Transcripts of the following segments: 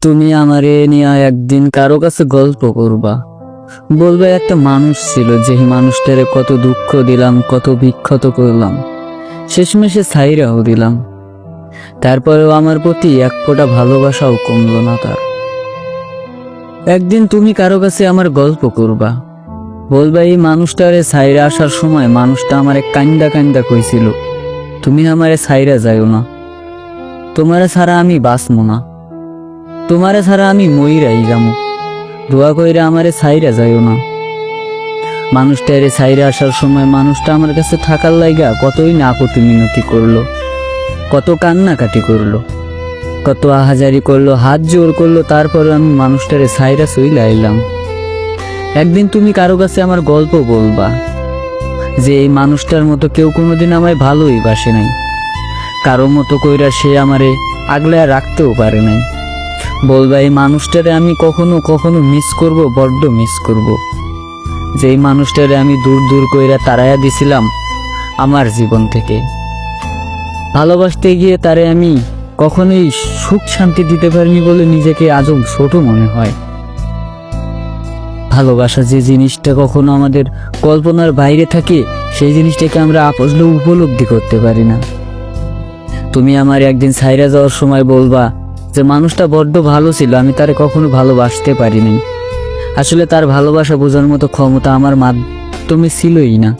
তুমি আমারে নিয়ে একদিন কারো কাছে গল্প করবা, বলবে একটা মানুষ ছিল, যে মানুষটারে কত দুঃখ দিলাম, কত বিক্ষত করলাম, শেষমেশে ছাইরাও দিলাম। তারপরেও আমার প্রতি এক ফোঁটা ভালোবাসাও কমলো না তার। একদিন তুমি কারো কাছে আমার গল্প করবা, বলবা এই মানুষটারে ছাইরা আসার সময় মানুষটা আমারে কান্দা কান্দা কইছিল, তুমি আমারে ছাইরা যাইও না, তোমারে ছাড়া আমি বাঁচবো না, তোমারে ছাড়া আমি মইরাই যামু, দোয়া কইরা আমারে ছাইরা যাইও না। মানুষটারে ছাইরা আসার সময় মানুষটা আমার কাছে থাকার লাইগা কতই না কতি মিনতি করলো, কত কান্নাকাটি করলো, কত আহাজারি করলো, হাত জোর করলো, তারপরে আমি মানুষটারে ছাইরা চইলা আইলাম। একদিন তুমি কারো কাছে আমার গল্প বলবা, যে এই মানুষটার মতো কেউ কোনোদিন আমায় ভালোই বাসে নাই, কারো মতো কইরা সে আমারে আগলে রাখতেও পারে নাই। বলবা এই মানুষটারে আমি কখনো কখনো মিস করব, বড্ড মিস করব, যে এই মানুষটারে আমি দূর দূর কইরা তাড়াইয়া দিছিলাম আমার জীবন থেকে। ভালোবাসতে গিয়ে তারে আমি কখনোই সুখ শান্তি দিতে পারিনি বলে নিজেকে আজও ছোট মনে হয়। ভালোবাসা যে জিনিসটা কখনো আমাদের কল্পনার বাইরে থাকে, সেই জিনিসটাকে আমরা আসলে উপলব্ধি করতে পারি না। তুমি আমার একদিন ছাইরা যাওয়ার সময় বলবা যে মানুষটা বড্ড ভালো ছিল, আমি তারে কখনো ভালোবাসতে পারিনি। আসলে তার ভালোবাসা বোঝার মতো ক্ষমতা আমার মাধ্যমে ছিলই না।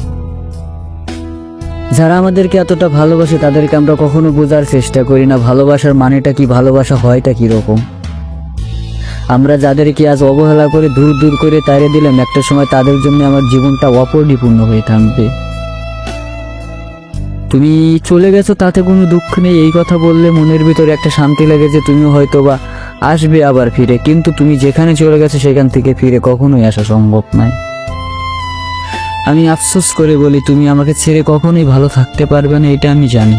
যারা আমাদেরকে এতটা ভালোবাসে তাদেরকে আমরা কখনো বোঝার চেষ্টা করি না, ভালোবাসার মানেটা কি, ভালোবাসা হয়টা কিরকম। আমরা যাদেরকে আজ অবহেলা করে দূর দূর করে তাড়িয়ে দিলাম, একটা সময় তাদের জন্য আমার জীবনটা অপরিপূর্ণ হয়ে থাকবে। তুমি চলে গেছো তাতে কোনো দুঃখ নেই, এই কথা বললে মনের ভিতরে একটা শান্তি লাগে যে তুমি হয়তো বা আসবে আবার ফিরে, কিন্তু তুমি যেখানে চলে গেছো সেখান থেকে ফিরে কখনোই আসা সম্ভব নয়। আমি আফসোস করে বলি, তুমি আমাকে ছেড়ে কখনোই ভালো থাকতে পারবে না, এটা আমি জানি,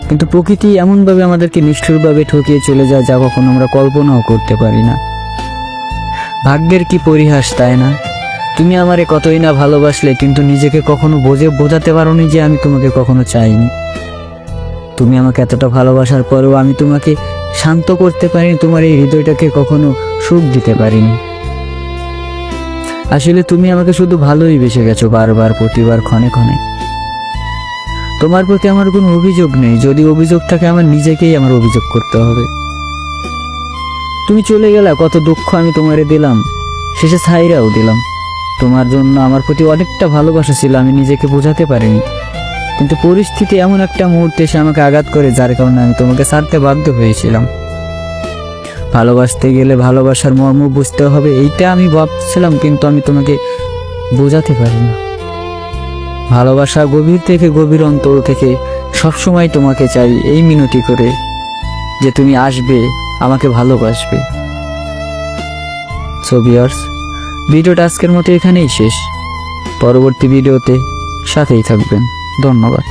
কিন্তু প্রকৃতি এমনভাবে আমাদেরকে নিষ্ঠুরভাবে ঠকিয়ে চলে যায় যা কখনো আমরা কল্পনাও করতে পারি না। ভাগ্যের কি পরিহাস, তাই না? তুমি আমারে কতই না ভালোবাসলে, কিন্তু নিজেকে কখনো বোঝাতে পারোনি যে আমি তোমাকে কখনো চাইনি। তুমি আমাকে এতটা ভালোবাসার পরেও আমি তোমাকে শান্ত করতে পারিনি, তোমার এই হৃদয়টাকে কখনো সুখ দিতে পারিনি। আসলে তুমি আমাকে শুধু ভালোই বেসে গেছো, বারবার, প্রতিবার, ক্ষণে ক্ষণে। তোমার প্রতি আমার কোনো অভিযোগ নেই, যদি অভিযোগ থাকে আমার নিজেকেই আমার অভিযোগ করতে হবে। তুমি চলে গেলা, কত দুঃখ আমি তোমারে দিলাম, শেষে ছাইরাও দিলাম। তোমার জন্য আমার প্রতি অনেকটা ভালোবাসা ছিল, আমি নিজেকে বোঝাতে পারিনি, কিন্তু পরিস্থিতি এমন একটা মুহূর্তে এসে আমাকে আঘাত করে, যার কারণে আমি তোমাকে ছাড়তে বাধ্য হয়েছিলাম। ভালোবাসতে গেলে ভালোবাসার মর্ম বুঝতে হবে, এইটা আমি ভাবছিলাম, কিন্তু আমি তোমাকে বোঝাতে পারি না। ভালোবাসা গভীর থেকে, গভীর অন্তর থেকে সবসময় তোমাকে চাই এই মিনতি করে যে তুমি আসবে, আমাকে ভালোবাসবে। সো ভিউয়ার্স, ভিডিওটা আজকের মতো এখানেই শেষ। পরবর্তী ভিডিওতে সাথেই থাকবেন। ধন্যবাদ।